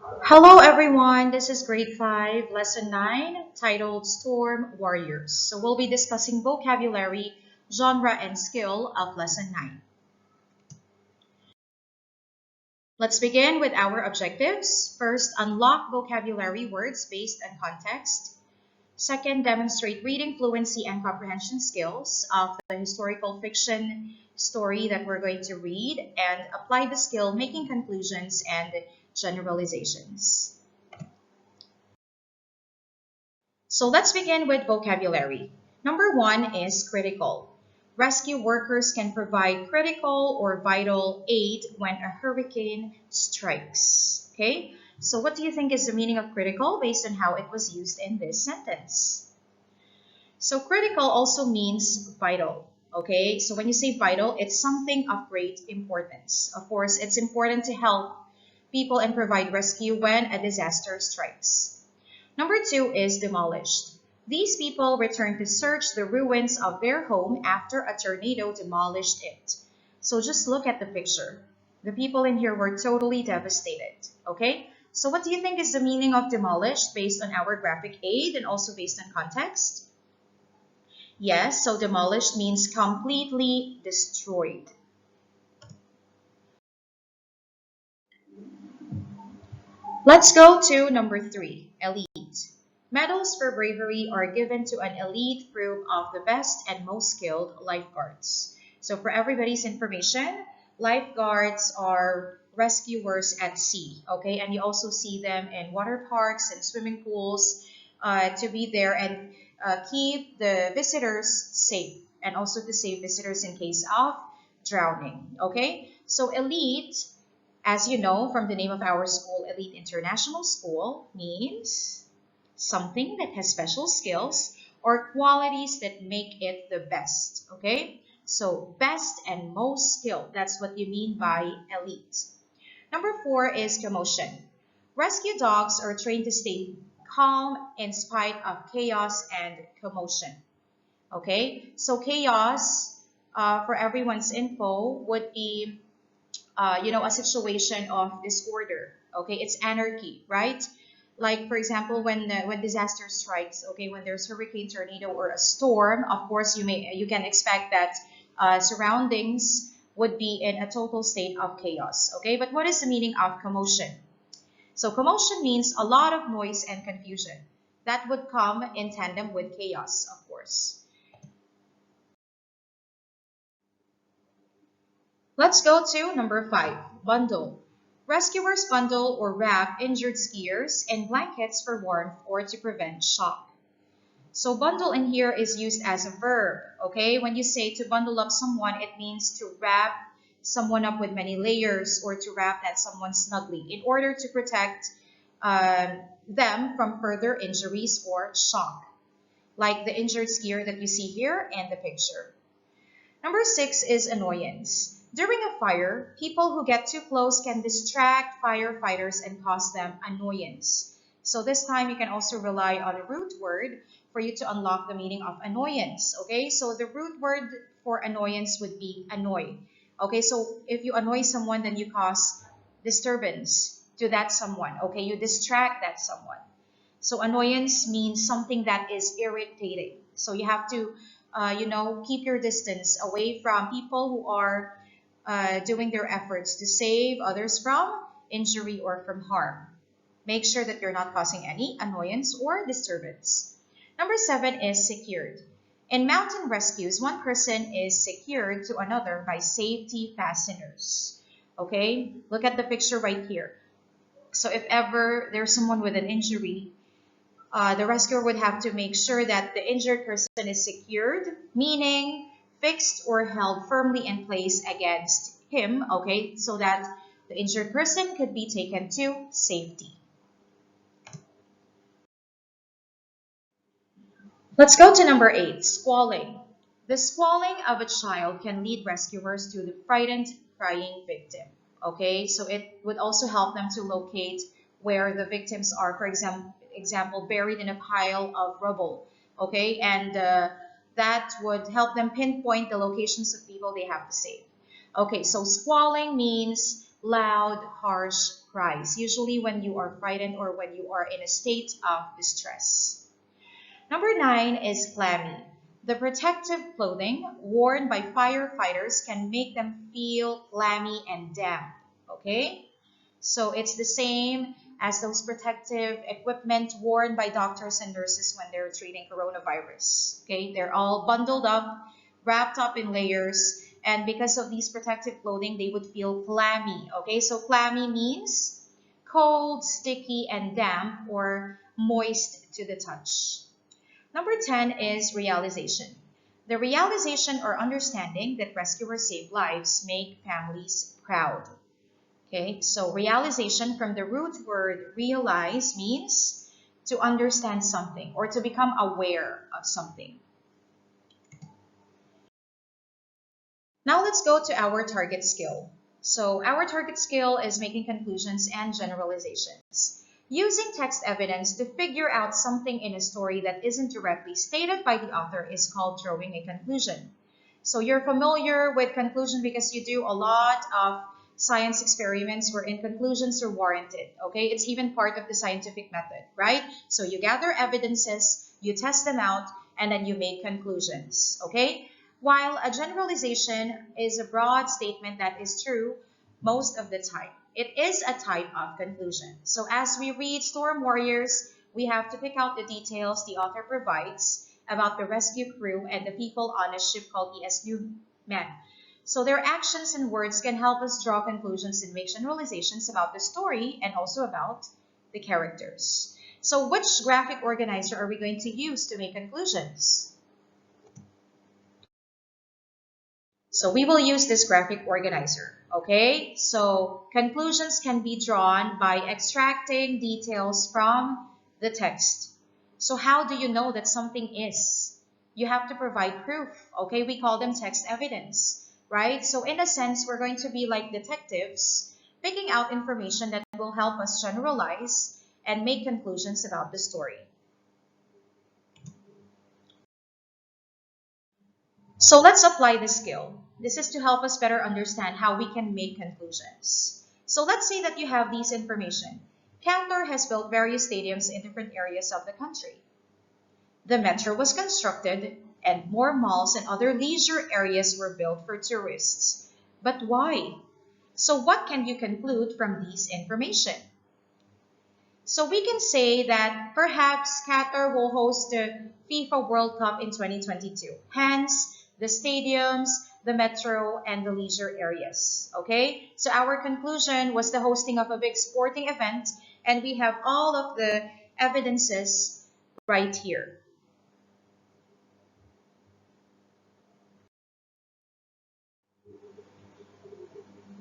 Hello everyone, this is grade 5, lesson 9, titled Storm Warriors. So we'll be discussing vocabulary, genre, and skill of lesson 9. Let's begin with our objectives. First, unlock vocabulary words based on context. Second, demonstrate reading fluency and comprehension skills of the historical fiction story that we're going to read, and apply the skill making conclusions and generalizations. So let's begin with vocabulary. Number 1 is critical. Rescue workers can provide critical or vital aid when a hurricane strikes. Okay, so what do you think is the meaning of critical based on how it was used in this sentence? So critical also means vital. Okay, so when you say vital, it's something of great importance. Of course, it's important to help people and provide rescue when a disaster strikes. Number 2 is demolished. These people returned to search the ruins of their home after a tornado demolished it. So just look at the picture. The people in here were totally devastated. Okay? So what do you think is the meaning of demolished based on our graphic aid and also based on context? Yes, so demolished means completely destroyed. Let's go to number 3, elite. Medals for bravery are given to an elite group of the best and most skilled lifeguards. So for everybody's information, lifeguards are rescuers at sea, okay? And you also see them in water parks and swimming pools to be there and keep the visitors safe and also to save visitors in case of drowning, okay? So elite, as you know from the name of our school, Elite International School, means something that has special skills or qualities that make it the best. Okay? So, best and most skilled. That's what you mean by elite. Number 4 is commotion. Rescue dogs are trained to stay calm in spite of chaos and commotion. Okay? So, chaos, for everyone's info, would be a situation of disorder. Okay, it's anarchy, right? Like for example, when disaster strikes, okay, when there's hurricane, tornado, or a storm, of course you can expect that surroundings would be in a total state of chaos. Okay, but what is the meaning of commotion? So commotion means a lot of noise and confusion that would come in tandem with chaos, of course. Let's go to number 5, bundle. Rescuers bundle or wrap injured skiers in blankets for warmth or to prevent shock. So bundle in here is used as a verb, okay? When you say to bundle up someone, it means to wrap someone up with many layers or to wrap that someone snugly in order to protect them from further injuries or shock, like the injured skier that you see here in the picture. Number 6 is annoyance. During a fire, people who get too close can distract firefighters and cause them annoyance. So this time you can also rely on a root word for you to unlock the meaning of annoyance. Okay, so the root word for annoyance would be annoy. Okay, so if you annoy someone, then you cause disturbance to that someone. Okay, you distract that someone. So annoyance means something that is irritating. So you have to, keep your distance away from people who are doing their efforts to save others from injury or from harm. Make sure that you're not causing any annoyance or disturbance. Number 7 is secured. In mountain rescues, one person is secured to another by safety fasteners. Okay, look at the picture right here. So if ever there's someone with an injury, the rescuer would have to make sure that the injured person is secured, meaning fixed or held firmly in place against him, okay, so that the injured person could be taken to safety. Let's go to number 8, squalling. The squalling of a child can lead rescuers to the frightened, crying victim. Okay, so it would also help them to locate where the victims are, for example, buried in a pile of rubble. Okay, and that would help them pinpoint the locations of people they have to save. Okay, so squalling means loud, harsh cries, usually when you are frightened or when you are in a state of distress. Number 9 is clammy. The protective clothing worn by firefighters can make them feel clammy and damp. Okay? So it's the same as those protective equipment worn by doctors and nurses when they're treating coronavirus. Okay? They're all bundled up, wrapped up in layers, and because of these protective clothing, they would feel clammy. Okay? So clammy means cold, sticky, and damp or moist to the touch. Number 10 is realization. The realization or understanding that rescuers save lives make families proud. Okay, so realization from the root word realize means to understand something or to become aware of something. Now let's go to our target skill. So our target skill is making conclusions and generalizations. Using text evidence to figure out something in a story that isn't directly stated by the author is called drawing a conclusion. So you're familiar with conclusion because you do a lot of science experiments wherein conclusions are warranted. Okay, it's even part of the scientific method, right? So you gather evidences, you test them out, and then you make conclusions. Okay, while a generalization is a broad statement that is true most of the time, it is a type of conclusion. So as we read Storm Warriors, we have to pick out the details the author provides about the rescue crew and the people on a ship called ES Newman. So their actions and words can help us draw conclusions and make generalizations about the story and also about the characters. So which graphic organizer are we going to use to make conclusions? So we will use this graphic organizer, okay? So conclusions can be drawn by extracting details from the text. So how do you know that something is? You have to provide proof, okay? We call them text evidence, right? So in a sense, we're going to be like detectives, picking out information that will help us generalize and make conclusions about the story. So let's apply this skill. This is to help us better understand how we can make conclusions. So let's say that you have these information. Qatar has built various stadiums in different areas of the country. The metro was constructed and more malls and other leisure areas were built for tourists. But why? So what can you conclude from this information? So we can say that perhaps Qatar will host the FIFA World Cup in 2022. Hence, the stadiums, the metro, and the leisure areas. Okay? So our conclusion was the hosting of a big sporting event, and we have all of the evidences right here.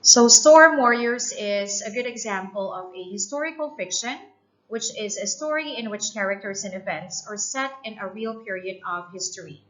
So Storm Warriors is a good example of a historical fiction, which is a story in which characters and events are set in a real period of history,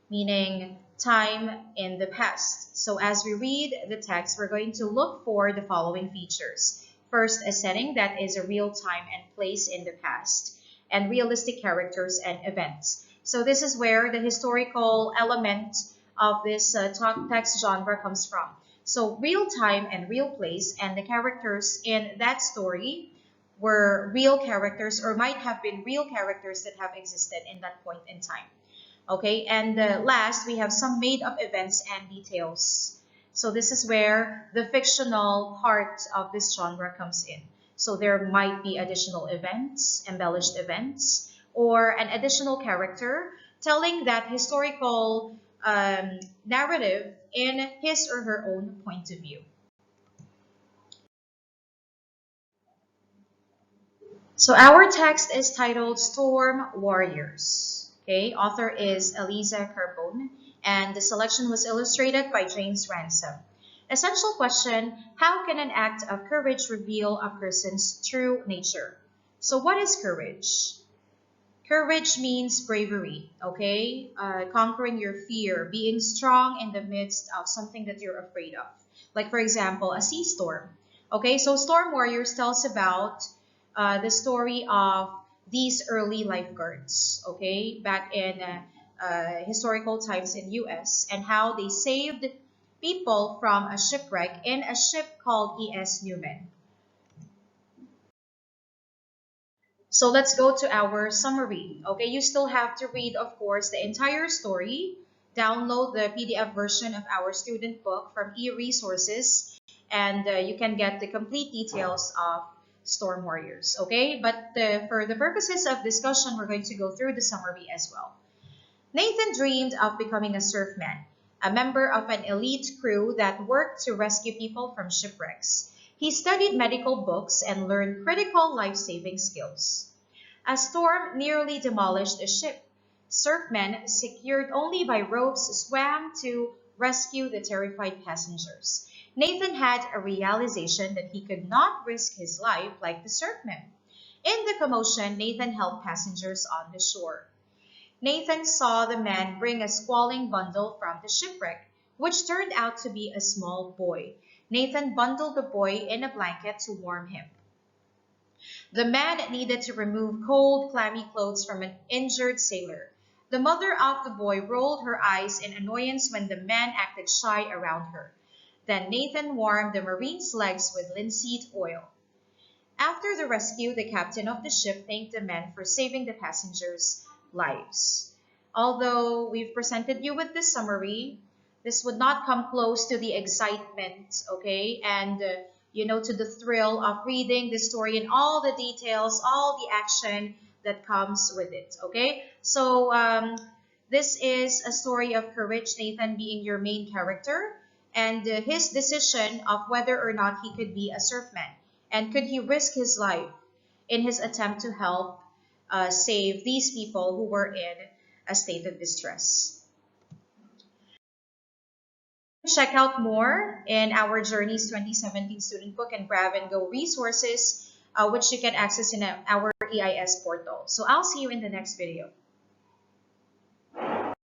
meaning time in the past. So as we read the text, we're going to look for the following features. First, a setting that is a real time and place in the past, and realistic characters and events. So this is where the historical element of this text genre comes from. So real time and real place, and the characters in that story were real characters or might have been real characters that have existed in that point in time. Okay, and last, we have some made up events and details. So this is where the fictional part of this genre comes in. So there might be additional events, embellished events, or an additional character telling that historical narrative in his or her own point of view. So our text is titled Storm Warriors. Okay, author is Eliza Carbone, and the selection was illustrated by James Ransom. Essential question: how can an act of courage reveal a person's true nature? So what is courage? Courage means bravery, okay? Conquering your fear, being strong in the midst of something that you're afraid of. Like, for example, a sea storm. Okay, so Storm Warriors tells about the story of these early lifeguards, okay, back in historical times in US, and how they saved people from a shipwreck in a ship called E.S. Newman. So let's go to our summary. Okay, you still have to read, of course, the entire story. Download the PDF version of our student book from eResources, and you can get the complete details of Storm Warriors. Okay, but for the purposes of discussion, we're going to go through the summary as well. Nathan dreamed of becoming a surfman, a member of an elite crew that worked to rescue people from shipwrecks. He studied medical books and learned critical life-saving skills. A storm nearly demolished a ship. Surfmen, secured only by ropes, swam to rescue the terrified passengers. Nathan had a realization that he could not risk his life like the surfmen. In the commotion, Nathan helped passengers on the shore. Nathan saw the man bring a squalling bundle from the shipwreck, which turned out to be a small boy. Nathan bundled the boy in a blanket to warm him. The man needed to remove cold, clammy clothes from an injured sailor. The mother of the boy rolled her eyes in annoyance when the man acted shy around her. Then Nathan warmed the marine's legs with linseed oil. After the rescue, the captain of the ship thanked the men for saving the passengers' lives. Although we've presented you with this summary, this would not come close to the excitement, okay, and to the thrill of reading the story and all the details, all the action that comes with it, okay? So this is a story of courage, Nathan being your main character, and his decision of whether or not he could be a surfman, and could he risk his life in his attempt to help save these people who were in a state of distress. Check out more in our Journeys 2017 student book and Grab and Go resources, which you can access in our EIS portal. So I'll see you in the next video.